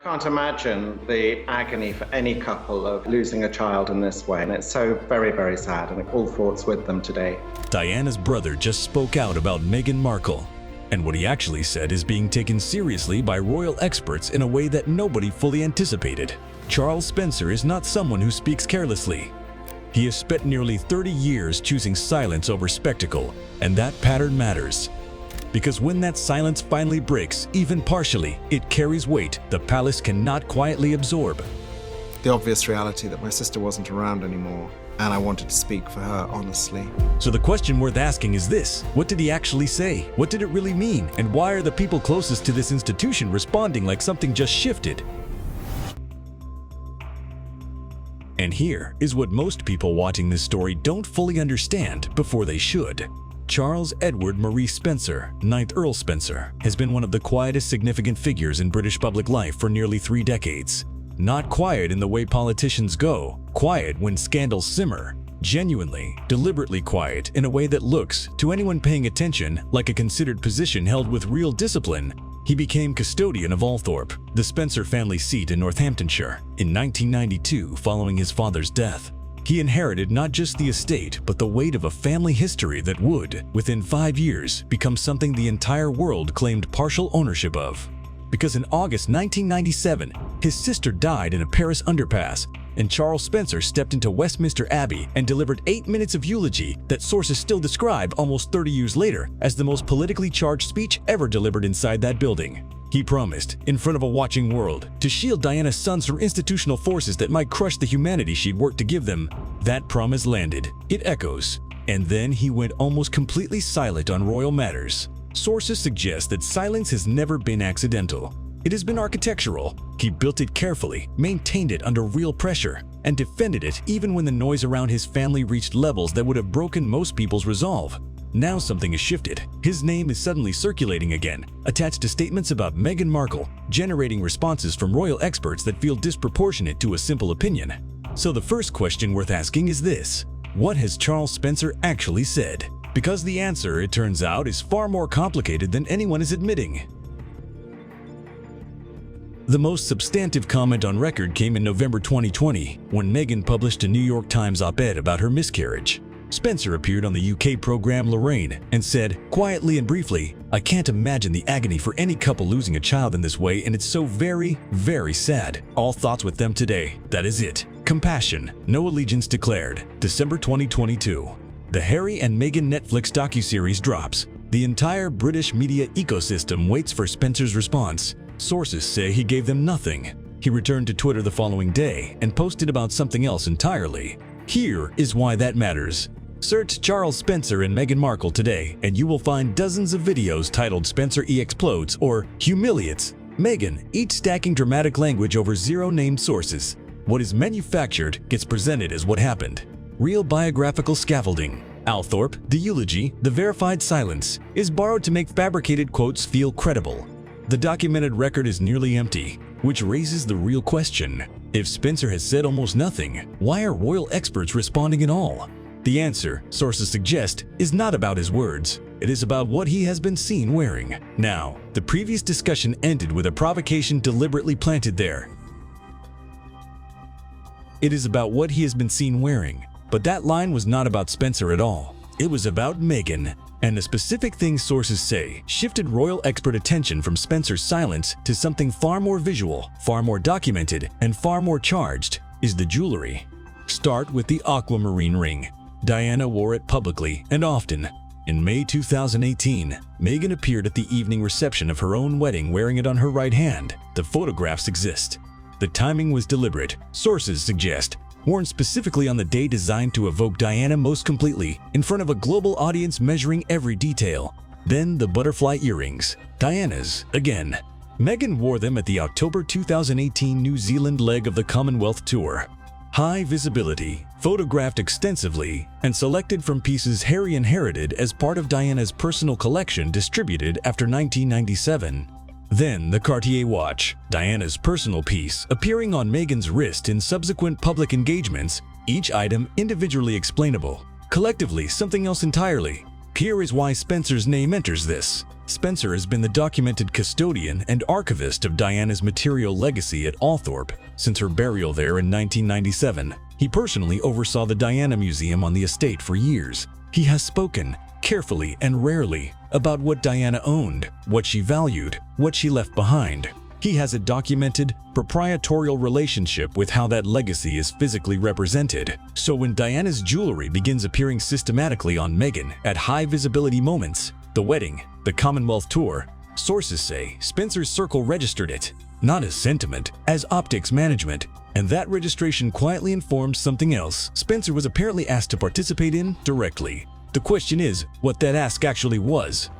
Can't imagine the agony for any couple of losing a child in this way, and it's so very, very sad, and all thoughts with them today. Diana's brother just spoke out about Meghan Markle, and what he actually said is being taken seriously by royal experts in a way that nobody fully anticipated. Charles Spencer is not someone who speaks carelessly. He has spent nearly 30 years choosing silence over spectacle, and that pattern matters. Because when that silence finally breaks, even partially, it carries weight the palace cannot quietly absorb. The obvious reality that my sister wasn't around anymore, and I wanted to speak for her honestly. So the question worth asking is this: what did he actually say? What did it really mean? And why are the people closest to this institution responding like something just shifted? And here is what most people watching this story don't fully understand before they should. Charles Edward Maurice Spencer, 9th Earl Spencer, has been one of the quietest significant figures in British public life for nearly 3 decades. Not quiet in the way politicians go, quiet when scandals simmer. Genuinely, deliberately quiet in a way that looks, to anyone paying attention, like a considered position held with real discipline. He became custodian of Althorp, the Spencer family seat in Northamptonshire, in 1992 following his father's death. He inherited not just the estate, but the weight of a family history that would, within 5 years, become something the entire world claimed partial ownership of. Because in August 1997, his sister died in a Paris underpass, and Charles Spencer stepped into Westminster Abbey and delivered 8 minutes of eulogy that sources still describe almost 30 years later as the most politically charged speech ever delivered inside that building. He promised, in front of a watching world, to shield Diana's sons from institutional forces that might crush the humanity she'd worked to give them. That promise landed. It echoes. And then he went almost completely silent on royal matters. Sources suggest that silence has never been accidental. It has been architectural. He built it carefully, maintained it under real pressure, and defended it even when the noise around his family reached levels that would have broken most people's resolve. Now something has shifted. His name is suddenly circulating again, attached to statements about Meghan Markle, generating responses from royal experts that feel disproportionate to a simple opinion. So the first question worth asking is this: what has Charles Spencer actually said? Because the answer, it turns out, is far more complicated than anyone is admitting. The most substantive comment on record came in November 2020, when Meghan published a New York Times op-ed about her miscarriage. Spencer appeared on the UK program Lorraine and said, quietly and briefly, "I can't imagine the agony for any couple losing a child in this way, and it's so very, very sad. All thoughts with them today. That is it. Compassion. No allegiance declared." December 2022. The Harry and Meghan Netflix docuseries drops. The entire British media ecosystem waits for Spencer's response. Sources say he gave them nothing. He returned to Twitter the following day and posted about something else entirely. Here is why that matters. Search Charles Spencer and Meghan Markle today, and you will find dozens of videos titled "Spencer Explodes" or "Humiliates Meghan," each stacking dramatic language over zero named sources. What is manufactured gets presented as what happened. Real biographical scaffolding. Althorp, the eulogy, the verified silence, is borrowed to make fabricated quotes feel credible. The documented record is nearly empty, which raises the real question. If Spencer has said almost nothing, why are royal experts responding at all? The answer, sources suggest, is not about his words. It is about what he has been seen wearing. Now, the previous discussion ended with a provocation deliberately planted there. It is about what he has been seen wearing. But that line was not about Spencer at all. It was about Meghan. And the specific things sources say shifted royal expert attention from Spencer's silence to something far more visual, far more documented, and far more charged is the jewelry. Start with the aquamarine ring. Diana wore it publicly and often. In May 2018, Meghan appeared at the evening reception of her own wedding wearing it on her right hand. The photographs exist. The timing was deliberate, sources suggest, worn specifically on the day designed to evoke Diana most completely, in front of a global audience measuring every detail. Then the butterfly earrings, Diana's again. Meghan wore them at the October 2018 New Zealand leg of the Commonwealth Tour. High visibility, photographed extensively, and selected from pieces Harry inherited as part of Diana's personal collection distributed after 1997. Then the Cartier watch, Diana's personal piece, appearing on Meghan's wrist in subsequent public engagements, each item individually explainable, collectively something else entirely. Here is why Spencer's name enters this. Spencer has been the documented custodian and archivist of Diana's material legacy at Althorp since her burial there in 1997. He personally oversaw the Diana Museum on the estate for years. He has spoken, carefully and rarely, about what Diana owned, what she valued, what she left behind. He has a documented, proprietorial relationship with how that legacy is physically represented. So when Diana's jewelry begins appearing systematically on Meghan at high-visibility moments, the wedding, the Commonwealth tour, sources say Spencer's circle registered it, not as sentiment, as optics management, and that registration quietly informs something else Spencer was apparently asked to participate in directly. The question is what that ask actually was.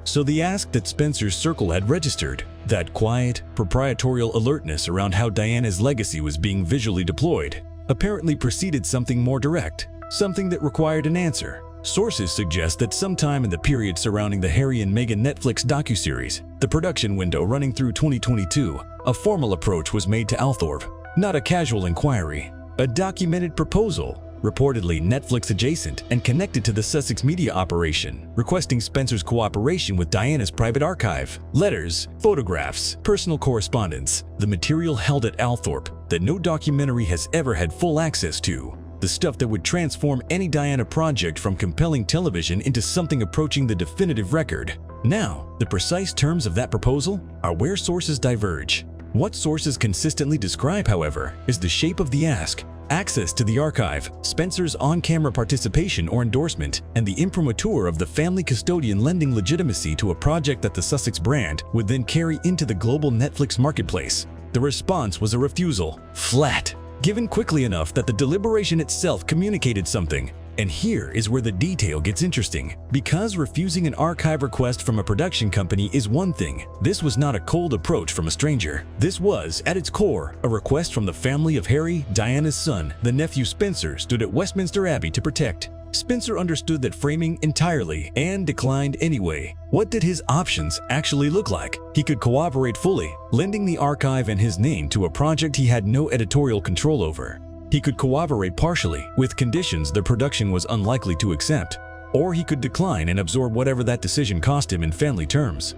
So the ask that Spencer's circle had registered, that quiet, proprietorial alertness around how Diana's legacy was being visually deployed, apparently preceded something more direct, something that required an answer. Sources suggest that sometime in the period surrounding the Harry and Meghan Netflix docuseries, the production window running through 2022, a formal approach was made to Althorp, not a casual inquiry, a documented proposal, reportedly Netflix adjacent and connected to the Sussex media operation, requesting Spencer's cooperation with Diana's private archive, letters, photographs, personal correspondence, the material held at Althorp that no documentary has ever had full access to, the stuff that would transform any Diana project from compelling television into something approaching the definitive record. Now, the precise terms of that proposal are where sources diverge. What sources consistently describe, however, is the shape of the ask, access to the archive, Spencer's on-camera participation or endorsement, and the imprimatur of the family custodian lending legitimacy to a project that the Sussex brand would then carry into the global Netflix marketplace. The response was a refusal, flat, given quickly enough that the deliberation itself communicated something. And here is where the detail gets interesting. Because refusing an archive request from a production company is one thing, this was not a cold approach from a stranger. This was, at its core, a request from the family of Harry, Diana's son, the nephew Spencer stood at Westminster Abbey to protect. Spencer understood that framing entirely and declined anyway. What did his options actually look like? He could cooperate fully, lending the archive and his name to a project he had no editorial control over. He could cooperate partially, with conditions the production was unlikely to accept, or he could decline and absorb whatever that decision cost him in family terms.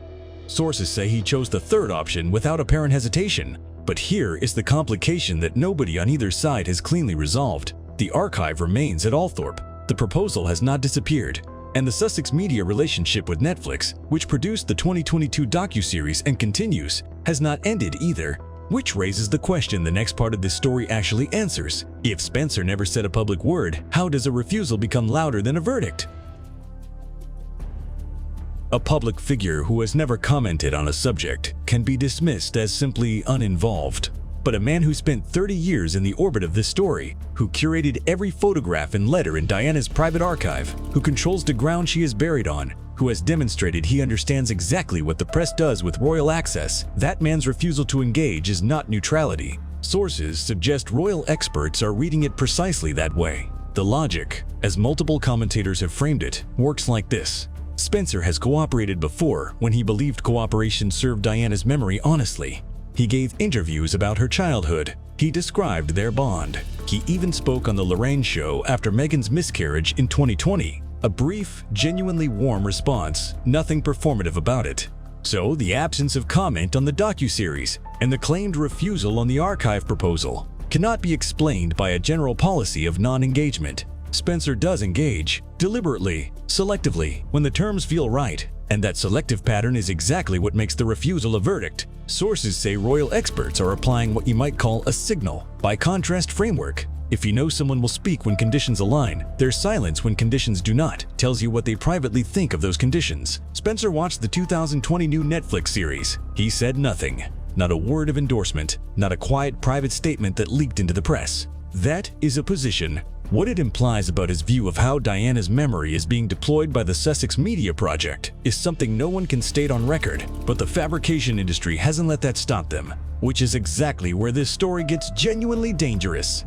Sources say he chose the third option without apparent hesitation, but here is the complication that nobody on either side has cleanly resolved. The archive remains at Althorp, the proposal has not disappeared, and the Sussex media relationship with Netflix, which produced the 2022 docuseries and continues, has not ended either. Which raises the question the next part of this story actually answers. If Spencer never said a public word, how does a refusal become louder than a verdict? A public figure who has never commented on a subject can be dismissed as simply uninvolved. But a man who spent 30 years in the orbit of this story, who curated every photograph and letter in Diana's private archive, who controls the ground she is buried on, who has demonstrated he understands exactly what the press does with royal access, that man's refusal to engage is not neutrality. Sources suggest royal experts are reading it precisely that way. The logic, as multiple commentators have framed it, works like this. Spencer has cooperated before when he believed cooperation served Diana's memory honestly. He gave interviews about her childhood. He described their bond. He even spoke on The Lorraine Show after Meghan's miscarriage in 2020. A brief, genuinely warm response, nothing performative about it. So the absence of comment on the docuseries and the claimed refusal on the archive proposal cannot be explained by a general policy of non-engagement. Spencer does engage, deliberately, selectively, when the terms feel right, and that selective pattern is exactly what makes the refusal a verdict. Sources say royal experts are applying what you might call a signal, by contrast framework. If you know someone will speak when conditions align, their silence when conditions do not tells you what they privately think of those conditions. Spencer watched the 2020 new Netflix series. He said nothing. Not a word of endorsement, not a quiet private statement that leaked into the press. That is a position. What it implies about his view of how Diana's memory is being deployed by the Sussex media project is something no one can state on record, but the fabrication industry hasn't let that stop them, which is exactly where this story gets genuinely dangerous.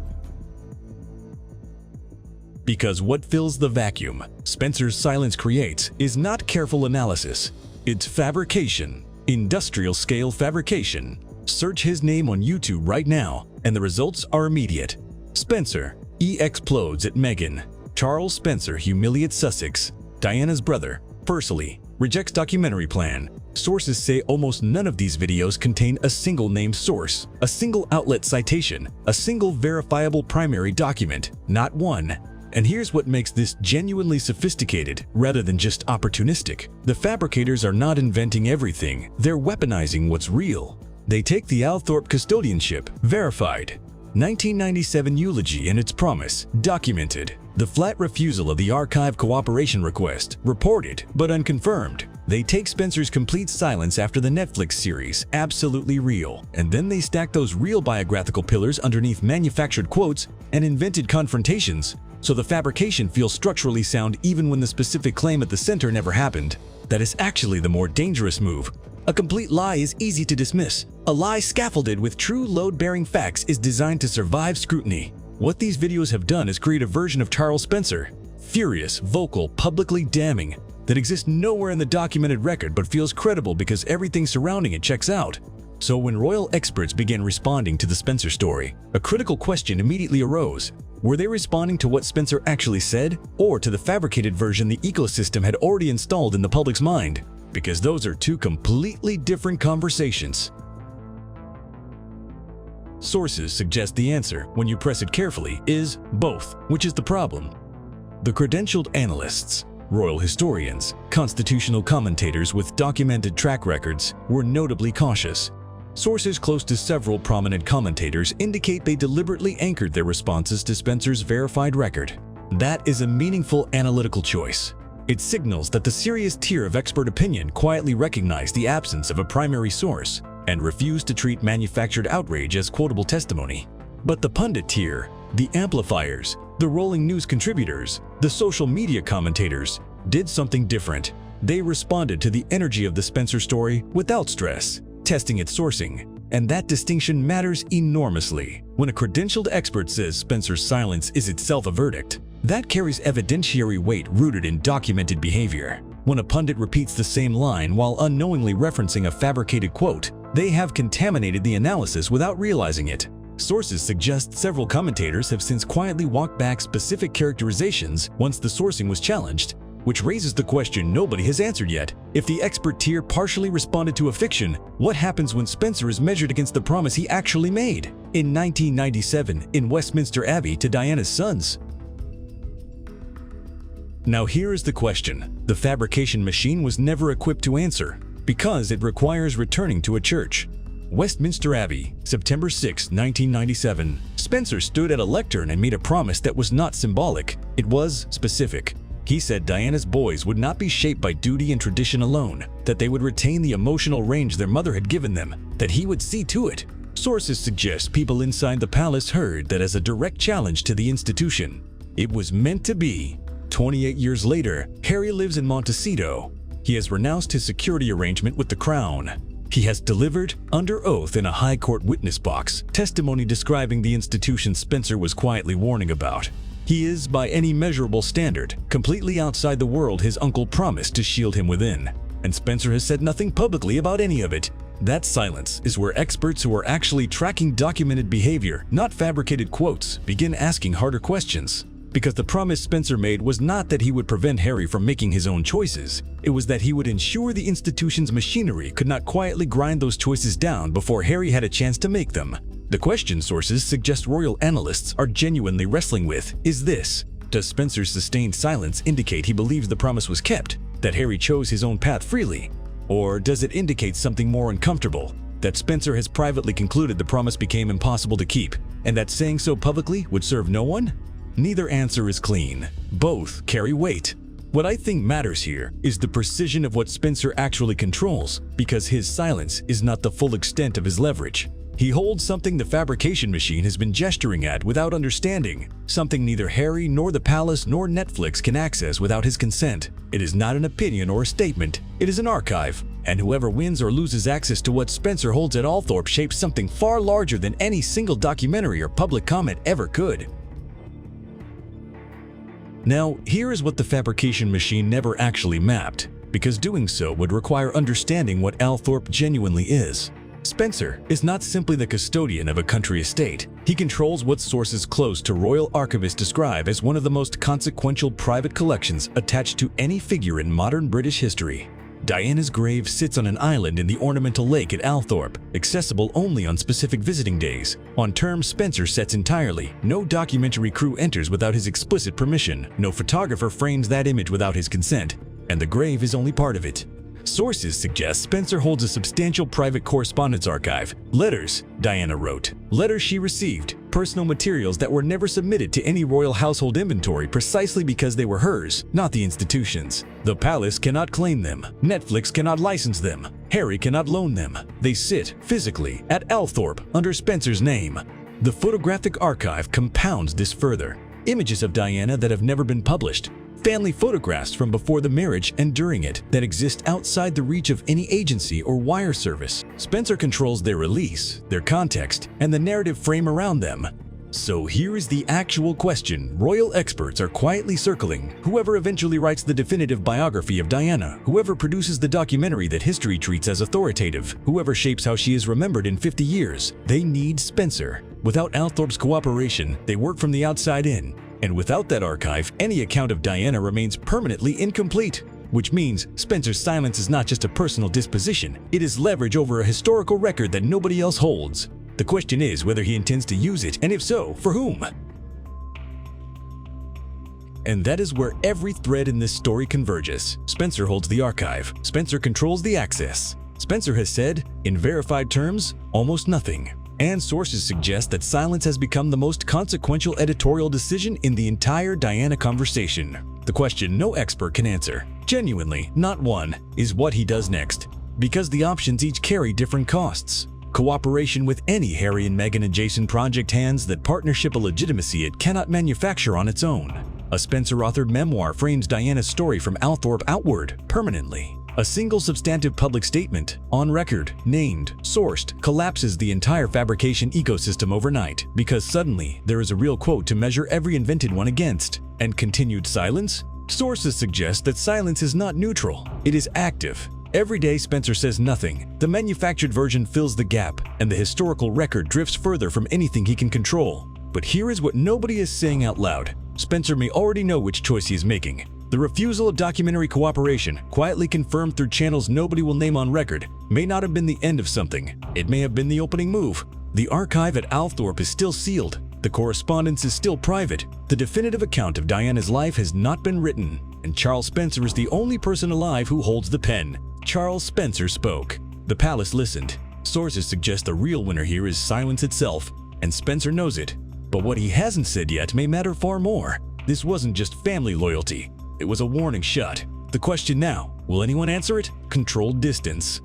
Because what fills the vacuum Spencer's silence creates is not careful analysis, it's fabrication, industrial-scale fabrication. Search his name on YouTube right now, and the results are immediate. Spencer, explodes at Meghan. Charles Spencer humiliates Sussex. Diana's brother, Firstly, rejects documentary plan. Sources say almost none of these videos contain a single named source, a single outlet citation, a single verifiable primary document, not one. And here's what makes this genuinely sophisticated rather than just opportunistic. The fabricators are not inventing everything, they're weaponizing what's real. They take the Althorp custodianship, verified. 1997 eulogy and its promise, documented. The flat refusal of the archive cooperation request, reported but unconfirmed. They take Spencer's complete silence after the Netflix series, absolutely real. And then they stack those real biographical pillars underneath manufactured quotes and invented confrontations, so the fabrication feels structurally sound even when the specific claim at the center never happened. That is actually the more dangerous move. A complete lie is easy to dismiss. A lie scaffolded with true load-bearing facts is designed to survive scrutiny. What these videos have done is create a version of Charles Spencer, furious, vocal, publicly damning, that exists nowhere in the documented record but feels credible because everything surrounding it checks out. So when royal experts began responding to the Spencer story, a critical question immediately arose. Were they responding to what Spencer actually said, or to the fabricated version the ecosystem had already installed in the public's mind? Because those are two completely different conversations. Sources suggest the answer, when you press it carefully, is both, which is the problem. The credentialed analysts, royal historians, constitutional commentators with documented track records were notably cautious. Sources close to several prominent commentators indicate they deliberately anchored their responses to Spencer's verified record. That is a meaningful analytical choice. It signals that the serious tier of expert opinion quietly recognized the absence of a primary source and refused to treat manufactured outrage as quotable testimony. But the pundit tier, the amplifiers, the rolling news contributors, the social media commentators, did something different. They responded to the energy of the Spencer story without stress, testing its sourcing. And that distinction matters enormously. When a credentialed expert says Spencer's silence is itself a verdict, that carries evidentiary weight rooted in documented behavior. When a pundit repeats the same line while unknowingly referencing a fabricated quote, they have contaminated the analysis without realizing it. Sources suggest several commentators have since quietly walked back specific characterizations once the sourcing was challenged, which raises the question nobody has answered yet. If the expert tier partially responded to a fiction, what happens when Spencer is measured against the promise he actually made in 1997 in Westminster Abbey to Diana's sons? Now here is the question the fabrication machine was never equipped to answer, because it requires returning to a church. Westminster Abbey, September 6, 1997. Spencer stood at a lectern and made a promise that was not symbolic, it was specific. He said Diana's boys would not be shaped by duty and tradition alone, that they would retain the emotional range their mother had given them, that he would see to it. Sources suggest people inside the palace heard that as a direct challenge to the institution. It was meant to be. 28 years later, Harry lives in Montecito. He has renounced his security arrangement with the Crown. He has delivered, under oath in a high court witness box, testimony describing the institution Spencer was quietly warning about. He is, by any measurable standard, completely outside the world his uncle promised to shield him within. And Spencer has said nothing publicly about any of it. That silence is where experts who are actually tracking documented behavior, not fabricated quotes, begin asking harder questions. Because the promise Spencer made was not that he would prevent Harry from making his own choices. It was that he would ensure the institution's machinery could not quietly grind those choices down before Harry had a chance to make them. The question sources suggest royal analysts are genuinely wrestling with is this: does Spencer's sustained silence indicate he believes the promise was kept, that Harry chose his own path freely? Or does it indicate something more uncomfortable, that Spencer has privately concluded the promise became impossible to keep, and that saying so publicly would serve no one? Neither answer is clean. Both carry weight. What I think matters here is the precision of what Spencer actually controls, because his silence is not the full extent of his leverage. He holds something the fabrication machine has been gesturing at without understanding, something neither Harry nor the palace nor Netflix can access without his consent. It is not an opinion or a statement, it is an archive, and whoever wins or loses access to what Spencer holds at Althorp shapes something far larger than any single documentary or public comment ever could. Now, here is what the fabrication machine never actually mapped, because doing so would require understanding what Althorp genuinely is. Spencer is not simply the custodian of a country estate. He controls what sources close to royal archivists describe as one of the most consequential private collections attached to any figure in modern British history. Diana's grave sits on an island in the ornamental lake at Althorp, accessible only on specific visiting days. On terms Spencer sets entirely, no documentary crew enters without his explicit permission, no photographer frames that image without his consent, and the grave is only part of it. Sources suggest Spencer holds a substantial private correspondence archive. Letters Diana wrote, letters she received, personal materials that were never submitted to any royal household inventory precisely because they were hers, not the institution's. The palace cannot claim them. Netflix cannot license them. Harry cannot loan them. They sit, physically, at Althorp under Spencer's name. The photographic archive compounds this further. Images of Diana that have never been published. Family photographs from before the marriage and during it that exist outside the reach of any agency or wire service. Spencer controls their release, their context, and the narrative frame around them. So here is the actual question royal experts are quietly circling. Whoever eventually writes the definitive biography of Diana, whoever produces the documentary that history treats as authoritative, whoever shapes how she is remembered in 50 years, they need Spencer. Without Althorp's cooperation, they work from the outside in. And without that archive, any account of Diana remains permanently incomplete. Which means Spencer's silence is not just a personal disposition, it is leverage over a historical record that nobody else holds. The question is whether he intends to use it, and if so, for whom? And that is where every thread in this story converges. Spencer holds the archive. Spencer controls the access. Spencer has said, in verified terms, almost nothing. And sources suggest that silence has become the most consequential editorial decision in the entire Diana conversation. The question no expert can answer, genuinely not one, is what he does next. Because the options each carry different costs. Cooperation with any Harry and Meghan adjacent project hands that partnership a legitimacy it cannot manufacture on its own. A Spencer-authored memoir frames Diana's story from Althorp outward, permanently. A single substantive public statement, on record, named, sourced, collapses the entire fabrication ecosystem overnight because suddenly there is a real quote to measure every invented one against. And continued silence? Sources suggest that silence is not neutral, it is active. Every day Spencer says nothing, the manufactured version fills the gap, and the historical record drifts further from anything he can control. But here is what nobody is saying out loud. Spencer may already know which choice he is making. The refusal of documentary cooperation, quietly confirmed through channels nobody will name on record, may not have been the end of something. It may have been the opening move. The archive at Althorp is still sealed. The correspondence is still private. The definitive account of Diana's life has not been written. And Charles Spencer is the only person alive who holds the pen. Charles Spencer spoke. The palace listened. Sources suggest the real winner here is silence itself, and Spencer knows it. But what he hasn't said yet may matter far more. This wasn't just family loyalty. It was a warning shot. The question now, will anyone answer it? Controlled distance.